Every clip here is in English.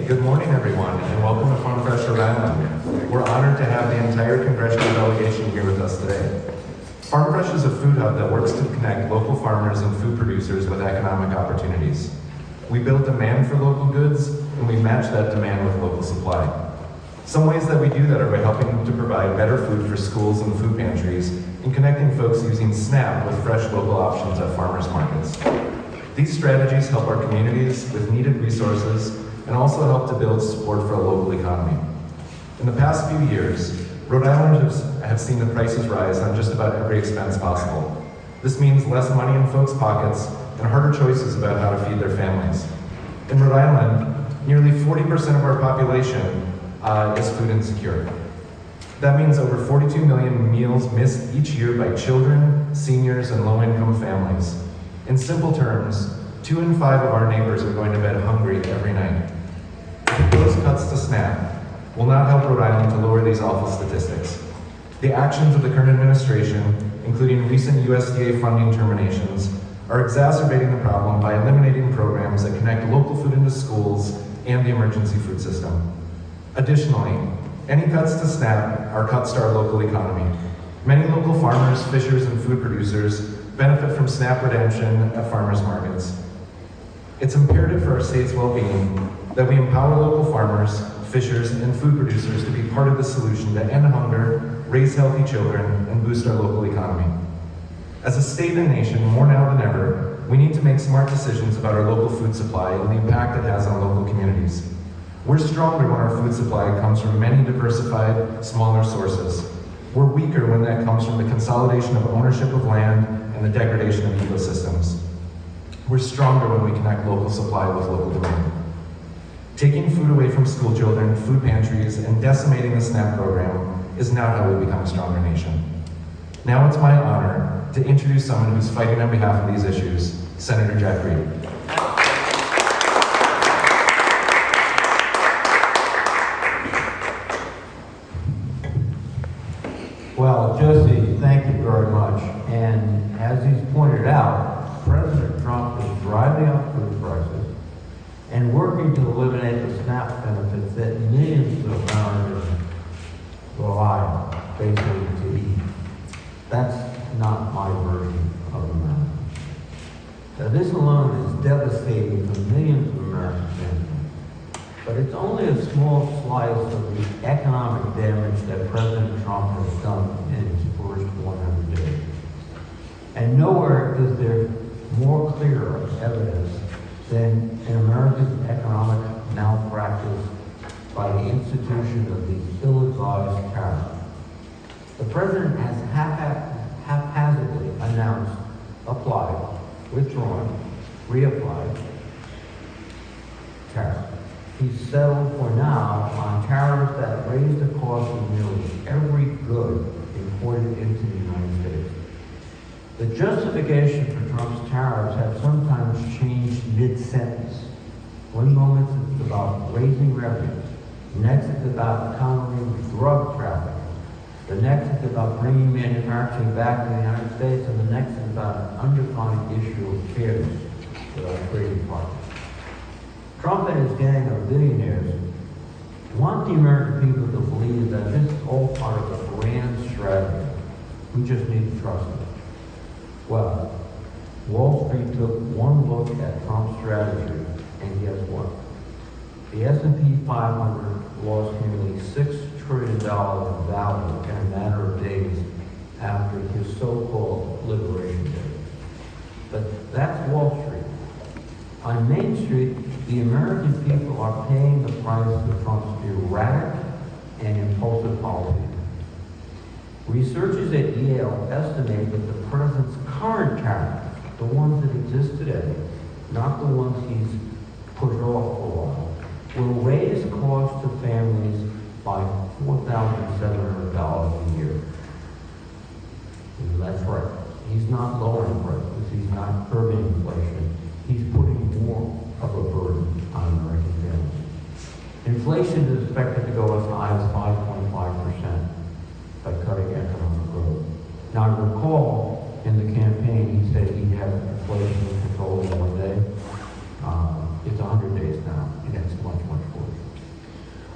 Good morning, everyone, and welcome to Farm Fresh, Rhode Island. We're honored to have the entire Congressional delegation here with us today. Farm Fresh is a food hub that works to connect local farmers and food producers with economic opportunities. We build demand for local goods, and we match that demand with local supply. Some ways that we do that are by helping to provide better food for schools and food pantries and connecting folks using SNAP with fresh local options at farmers markets. These strategies help our communities with needed resources and also help to build support for a local economy. In the past few years, Rhode Islanders have seen the prices rise on just about every expense possible. This means less money in folks' pockets and harder choices about how to feed their families. In Rhode Island, nearly 40% of our population is food insecure. That means over 42 million meals missed each year by children, seniors, and low-income families. In simple terms, 2 in 5 of our neighbors are going to bed hungry every night. Proposed cuts to SNAP will not help Rhode Island to lower these awful statistics. The actions of the current administration, including recent USDA funding terminations, are exacerbating the problem by eliminating programs that connect local food into schools and the emergency food system. Additionally, any cuts to SNAP are cuts to our local economy. Many local farmers, fishers, and food producers benefit from SNAP redemption at farmers markets. It's imperative for our state's well-being that we empower local farmers, fishers, and food producers to be part of the solution to end hunger, raise healthy children, and boost our local economy. As a state and nation, more now than ever, we need to make smart decisions about our local food supply and the impact it has on local communities. We're stronger when our food supply comes from many diversified, smaller sources. We're weaker when that comes from the consolidation of ownership of land and the degradation of ecosystems. We're stronger when we connect local supply with local demand. Taking food away from school children, food pantries, and decimating the SNAP program is not how we become a stronger nation. Now it's my honor to introduce someone who's fighting on behalf of these issues, Senator Jack Reed. Well, Josie, thank you very much. And as he's pointed out, President Trump is driving up food prices and working to eliminate the SNAP benefits that millions of Americans rely on, basically, to eat. That's not my version of America. Now, this alone is devastating for millions of American families. But it's only a small slice of the economic damage that President Trump has done in his first 100 days. And nowhere is there more clear evidence than in America's economic malpractice by the institution of the ill-advised tariff. The President has haphazardly announced, applied, withdrawn, reapplied tariffs. He's settled for now on tariffs that raise the cost of nearly every good imported into the United States. The justification for Trump's tariffs have sometimes changed mid-sentence. One moment it's about raising revenues, next it's about countering drug trafficking, the next it's about bringing manufacturing back to the United States, and the next is about an undefined issue of fairness with our trading partners. Trump and his gang of billionaires want the American people to believe that this is all part of a grand strategy. We just need to trust them. Well, Wall Street took one look at Trump's strategy, and guess what? The S&P 500 lost nearly $6 trillion in value in a matter of days after his so-called Liberation Day. But that's Wall Street. On Main Street, the American people are paying the price for Trump's erratic and impulsive policies. Researchers at Yale estimate that the president's current tariffs, the ones that exist today, not the ones he's pushed off for a while, will raise costs to families by $4,700 a year. And that's right. He's not lowering prices. He's not curbing inflation. He's putting more of a burden on American families. Inflation is expected to go as high as 5.5% by cutting economic growth. Now, recall in the campaign, he said he'd have inflation controlled in one day. It's 100 days now, and it's much, much worse.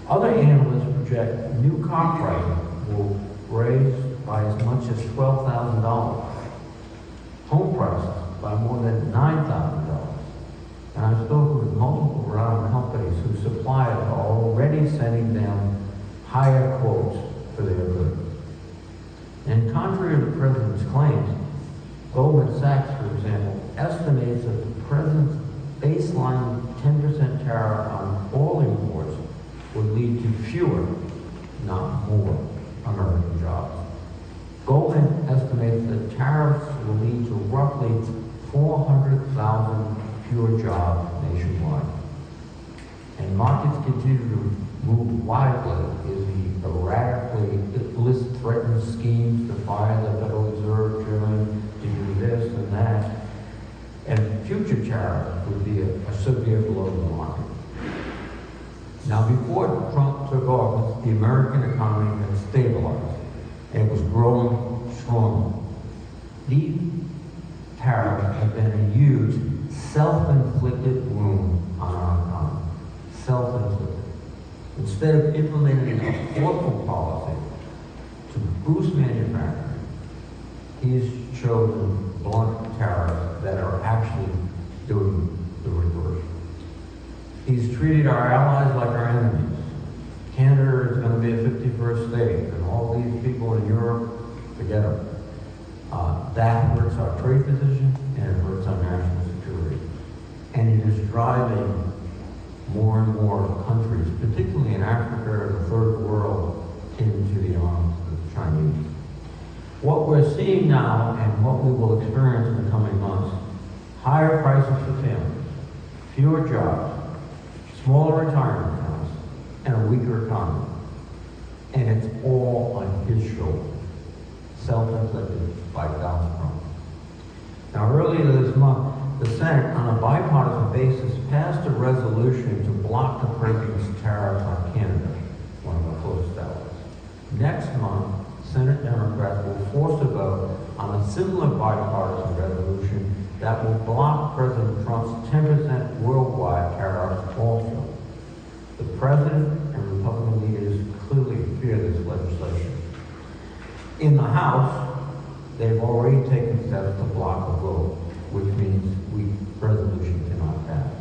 Other analysts project new car prices will raise by as much as $12,000. Home prices by more than $9,000. And I've spoken with multiple Rhode companies whose suppliers are already sending them higher quotes for their goods. And contrary to the president's claims, Goldman Sachs, for example, estimates that the president's baseline 10% tariff on all imports would lead to fewer, not more, American jobs. Goldman estimates that tariffs will lead to roughly 400,000 fewer jobs nationwide. And markets continue to move widely as the erratically list threatens schemes to fire the Federal Reserve Chairman, to do this and that. And future tariffs would be a severe blow to the market. Now, before Trump took office, the American economy had stabilized and was growing strongly. These tariffs have been a huge self-inflicted wound on our economy. Self-inflicted. Instead of implementing a thoughtful policy to boost manufacturing, he's chosen blunt tariffs that are actually doing the reverse. He's treated our allies like our enemies. Canada is going to be a 51st state, and all these people in Europe, forget them. That hurts our trade position, and it hurts our national security. And it is driving more and more countries, particularly in Africa and the third world, into the arms of the Chinese. What we're seeing now, and what we will experience in the coming months, higher prices for families, fewer jobs, smaller retirement accounts, and a weaker economy. And it's all on his shoulders, self-inflicted by Donald Trump. Now, earlier this month, the Senate, on a bipartisan basis, passed a resolution to block the president's tariffs on Canada, one of our closest allies. Next month, Senate Democrats will force a vote on a similar bipartisan resolution that will block President Trump's 10% worldwide tariffs also. The President and Republican leaders clearly fear this legislation. In the House, they've already taken steps to block the vote, which means the resolution cannot pass.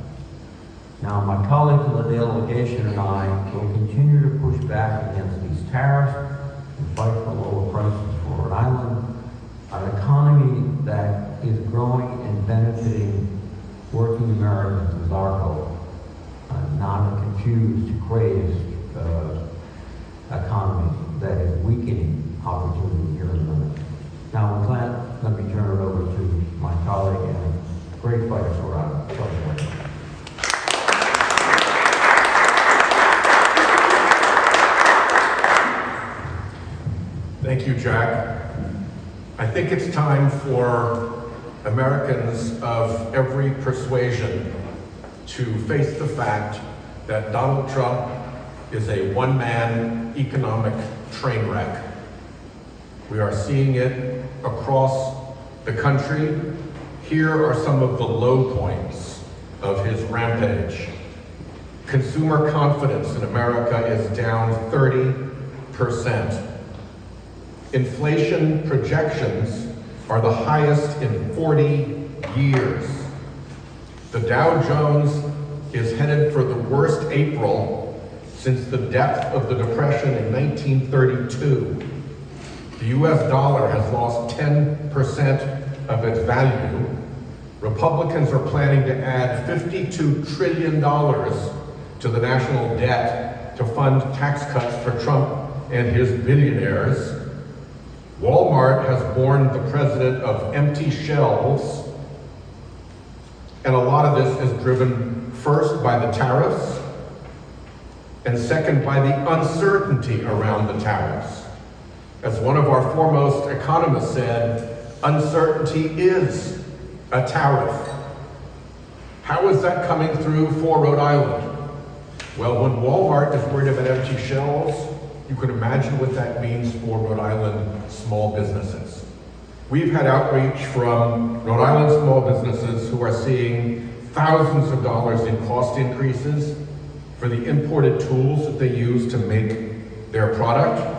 Now, my colleagues in the delegation and I will continue to push back against these tariffs and fight for lower prices for Rhode Island, an economy that is growing and benefiting working Americans is our goal, not a confused, crazed economy that is weakening opportunity here in America. Now, with that, let me turn it over to my colleague and great fighter for Rhode Island. Thank you, Jack. I think it's time for Americans of every persuasion to face the fact that Donald Trump is a one-man economic train wreck. We are seeing it across the country. Here are some of the low points of his rampage. Consumer confidence in America is down 30%. Inflation projections are the highest in 40 years. The Dow Jones is headed for the worst April since the depth of the Depression in 1932. The US dollar has lost 10% of its value. Republicans are planning to add $52 trillion to the national debt to fund tax cuts for Trump and his billionaires. Walmart has warned the president of empty shelves, and a lot of this is driven first by the tariffs, and second by the uncertainty around the tariffs. As one of our foremost economists said, uncertainty is a tariff. How is that coming through for Rhode Island? Well, when Walmart is worried about empty shelves, you can imagine what that means for Rhode Island small businesses. We've had outreach from Rhode Island small businesses who are seeing thousands of dollars in cost increases, for the imported tools that they use to make their product.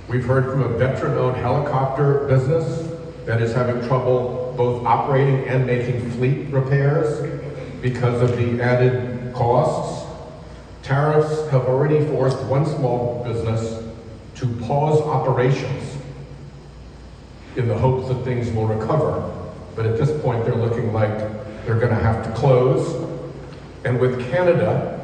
We've heard from a veteran-owned helicopter business that is having trouble both operating and making fleet repairs because of the added costs. Tariffs have already forced one small business to pause operations in the hopes that things will recover. But at this point, they're looking like they're going to have to close. And with Canada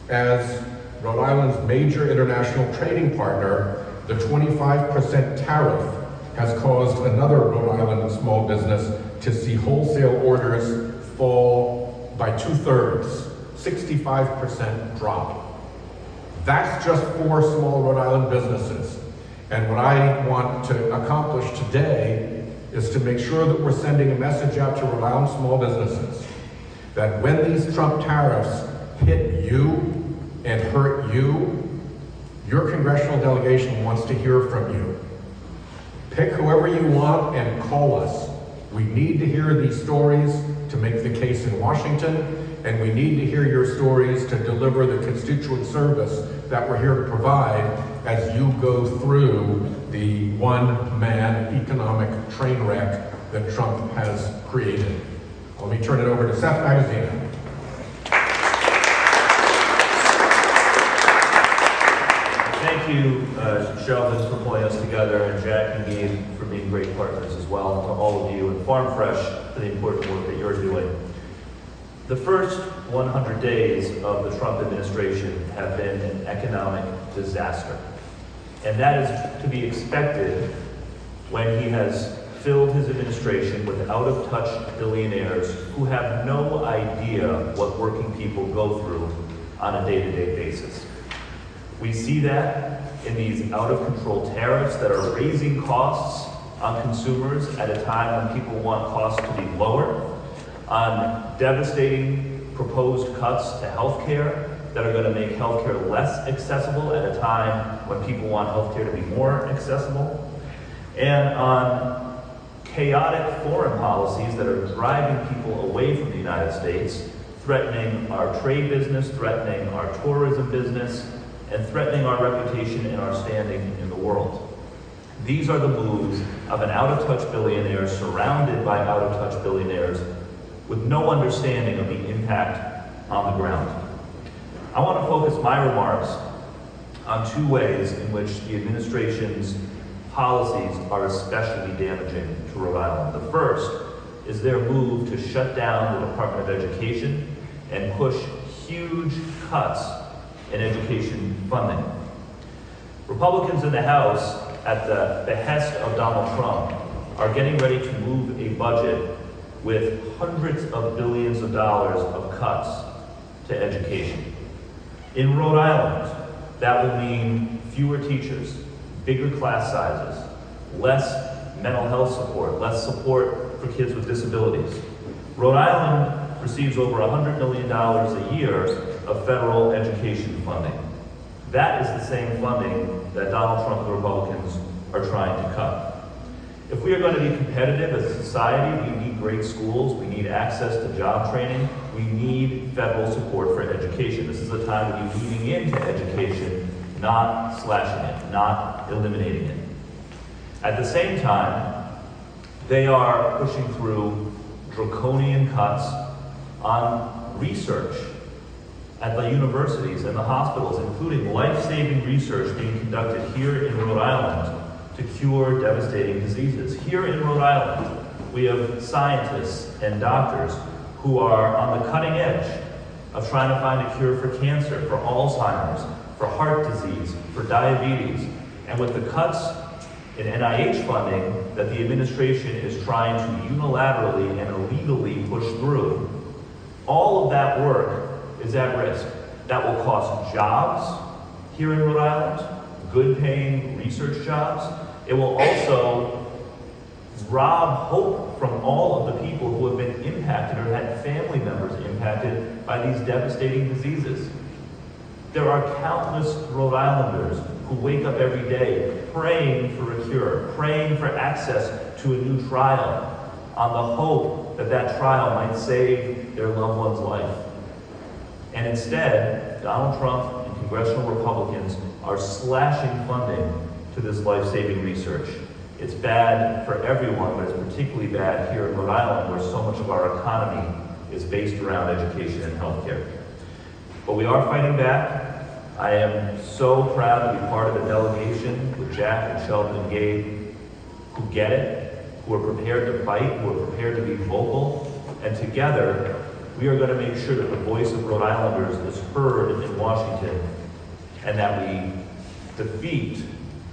as Rhode Island's major international trading partner, the 25% tariff has caused another Rhode Island small business to see wholesale orders fall by 2/3, 65% drop. That's just 4 small Rhode Island businesses. And what I want to accomplish today is to make sure that we're sending a message out to Rhode Island small businesses that when these Trump tariffs hit you and hurt you, your congressional delegation wants to hear from you. Pick whoever you want and call us. We need to hear these stories to make the case in Washington, and we need to hear your stories to deliver the constituent service that we're here to provide as you go through the one-man economic train wreck that Trump has created. Let me turn it over to Seth Magazine. Thank you, Sheldon, for pulling us together, and Jack and Gabe for being great partners as well, and to all of you, and Farm Fresh for the important work that you're doing. The first 100 days of the Trump administration have been an economic disaster. And that is to be expected when he has filled his administration with out-of-touch billionaires who have no idea what working people go through on a day-to-day basis. We see that in these out-of-control tariffs that are raising costs on consumers at a time when people want costs to be lower, on devastating proposed cuts to healthcare that are going to make healthcare less accessible at a time when people want healthcare to be more accessible, and on chaotic foreign policies that are driving people away from the United States, threatening our trade business, threatening our tourism business, and threatening our reputation and our standing in the world. These are the moves of an out-of-touch billionaire surrounded by out-of-touch billionaires with no understanding of the impact on the ground. I want to focus my remarks on 2 ways in which the administration's policies are especially damaging to Rhode Island. The first is their move to shut down the Department of Education and push huge cuts in education funding. Republicans in the House, at the behest of Donald Trump, are getting ready to move a budget with hundreds of billions of dollars of cuts to education. In Rhode Island, that will mean fewer teachers, bigger class sizes, less mental health support, less support for kids with disabilities. Rhode Island receives over $100 million a year of federal education funding. That is the same funding that Donald Trump and the Republicans are trying to cut. If we are going to be competitive as a society, we need great schools, we need access to job training, we need federal support for education. This is a time to be leaning into education, not slashing it, not eliminating it. At the same time, they are pushing through draconian cuts on research at the universities and the hospitals, including life-saving research being conducted here in Rhode Island to cure devastating diseases. Here in Rhode Island, we have scientists and doctors who are on the cutting edge of trying to find a cure for cancer, for Alzheimer's, for heart disease, for diabetes. And with the cuts in NIH funding that the administration is trying to unilaterally and illegally push through, all of that work is at risk. That will cost jobs here in Rhode Island, good paying research jobs. It will also rob hope from all of the people who have been impacted or had family members impacted by these devastating diseases. There are countless Rhode Islanders who wake up every day praying for a cure, praying for access to a new trial, on the hope that that trial might save their loved one's life. And instead, Donald Trump and congressional Republicans are slashing funding to this life-saving research. It's bad for everyone, but it's particularly bad here in Rhode Island, where so much of our economy is based around education and healthcare. But we are fighting back. I am so proud to be part of a delegation with Jack and Sheldon and Gabe who get it, who are prepared to fight, who are prepared to be vocal, and together we are going to make sure that the voice of Rhode Islanders is heard in Washington and that we defeat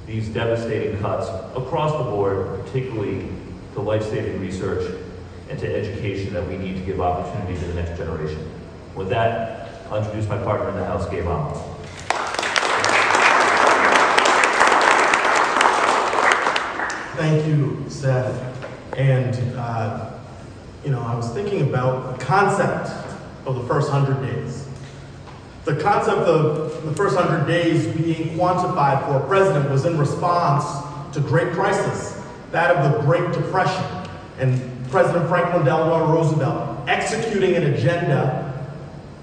these devastating cuts across the board, particularly to life-saving research and to education that we need to give opportunity to the next generation. With that, I'll introduce my partner in the House, Gabe Amos. Thank you, Seth. And, I was thinking about the concept of the first 100 days. The concept of the first 100 days being quantified for a president was in response to great crisis, that of the Great Depression, and President Franklin Delano Roosevelt executing an agenda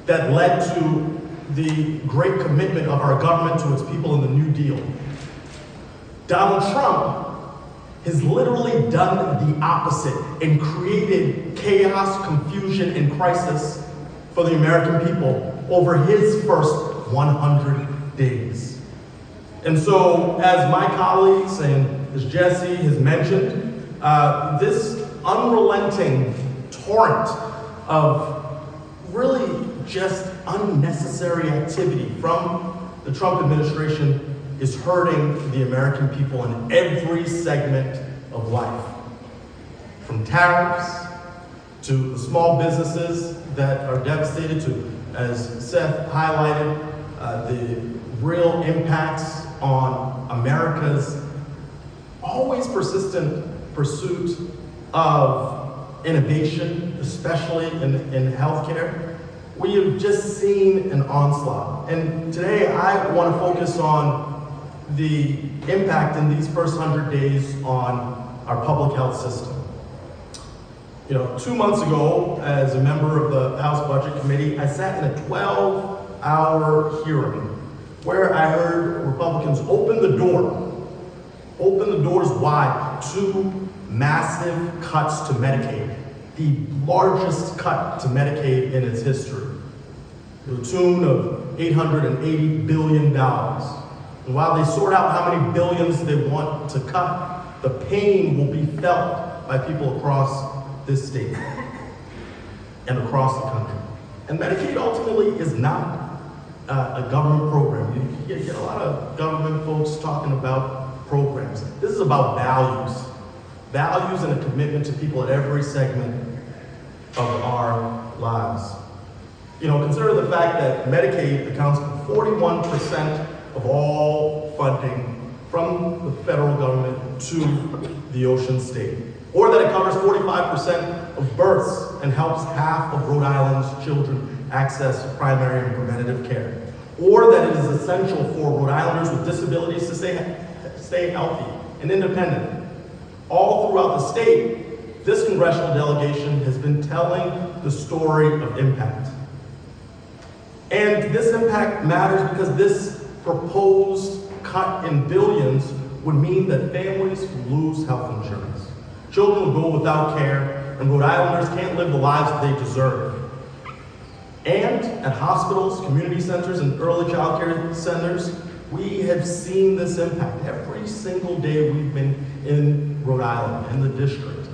that led to the great commitment of our government to its people in the New Deal. Donald Trump has literally done the opposite and created chaos, confusion, and crisis for the American people over his first 100 days. And so, as my colleagues and as Jesse has mentioned, this unrelenting torrent of really just unnecessary activity from the Trump administration is hurting the American people in every segment of life. From tariffs to the small businesses that are devastated to, as Seth highlighted, the real impacts on America's always persistent pursuit of innovation, especially in healthcare. We have just seen an onslaught. And today I want to focus on the impact in these first 100 days on our public health system. 2 months ago, as a member of the House Budget Committee, I sat in a 12-hour hearing where I heard Republicans open the doors wide to massive cuts to Medicaid, the largest cut to Medicaid in its history, to the tune of $880 billion. And while they sort out how many billions they want to cut, the pain will be felt by people across this state and across the country. And Medicaid ultimately is not a government program. You get a lot of government folks talking about programs. This is about values and a commitment to people at every segment of our lives. Consider the fact that Medicaid accounts for 41% of all funding from the federal government to the Ocean State, or that it covers 45% of births and helps half of Rhode Island's children access primary and preventative care, or that it is essential for Rhode Islanders with disabilities to stay healthy and independent. All throughout the state, this congressional delegation has been telling the story of impact. And this impact matters because this proposed cut in billions would mean that families lose health insurance. Children will go without care, and Rhode Islanders can't live the lives that they deserve. And at hospitals, community centers, and early child care centers, we have seen this impact. Every single day we've been in Rhode Island, in the district,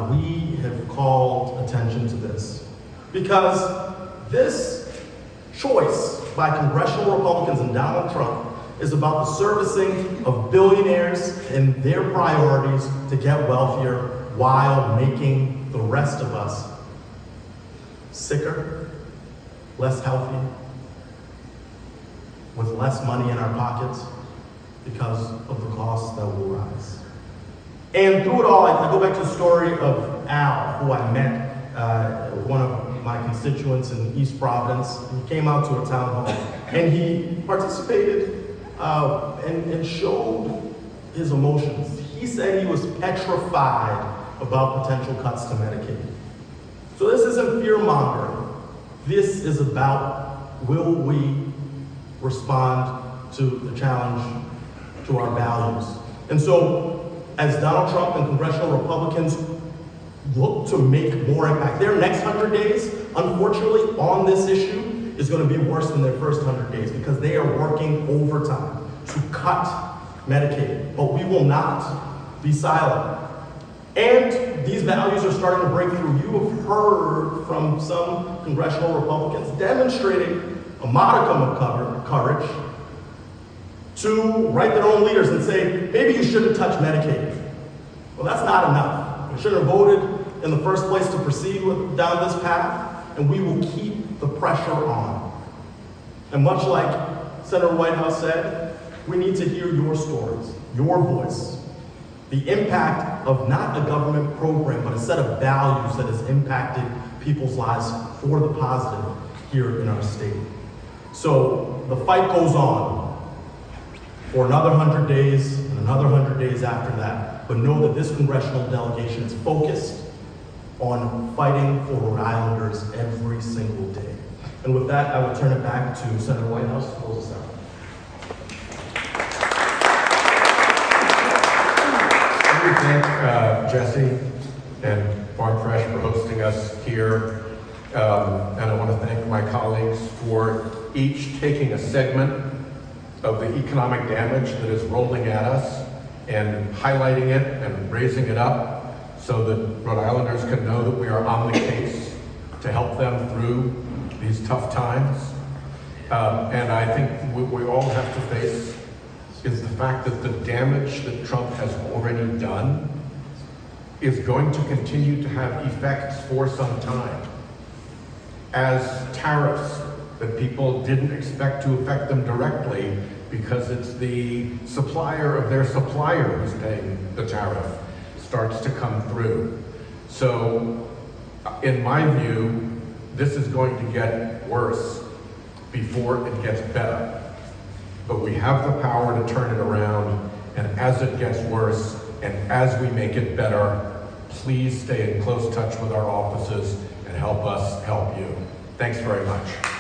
we have called attention to this. Because this choice by congressional Republicans and Donald Trump is about the servicing of billionaires and their priorities to get wealthier while making the rest of us sicker, less healthy, with less money in our pockets because of the costs that will rise. And through it all, I go back to the story of Al, who I met, one of my constituents in East Providence. He came out to a town hall and he participated and showed his emotions. He said he was petrified about potential cuts to Medicaid. So this isn't fear-mongering. This is about will we respond to the challenge to our values? And so, as Donald Trump and congressional Republicans look to make more impact, their next 100 days, unfortunately, on this issue is going to be worse than their first 100 days because they are working overtime to cut Medicaid. But we will not be silent. And these values are starting to break through. You have heard from some congressional Republicans demonstrating a modicum of courage to write their own leaders and say, maybe you shouldn't touch Medicaid. Well, that's not enough. You shouldn't have voted in the first place to proceed down this path, and we will keep the pressure on. And much like Senator Whitehouse said, we need to hear your stories, your voice, the impact of not a government program, but a set of values that has impacted people's lives for the positive here in our state. So the fight goes on for another 100 days and another 100 days after that. But know that this congressional delegation is focused on fighting for Rhode Islanders every single day. And with that, I will turn it back to Senator Whitehouse to close us out. Let me thank Jesse and Farm Fresh for hosting us here. And I want to thank my colleagues for each taking a segment of the economic damage that is rolling at us and highlighting it and raising it up so that Rhode Islanders can know that we are on the case to help them through these tough times. And I think what we all have to face is the fact that the damage that Trump has already done is going to continue to have effects for some time. As tariffs that people didn't expect to affect them directly because it's the supplier of their supplier who's paying the tariff starts to come through. So, in my view, this is going to get worse before it gets better. But we have the power to turn it around, and as it gets worse, and as we make it better, please stay in close touch with our offices and help us help you. Thanks very much.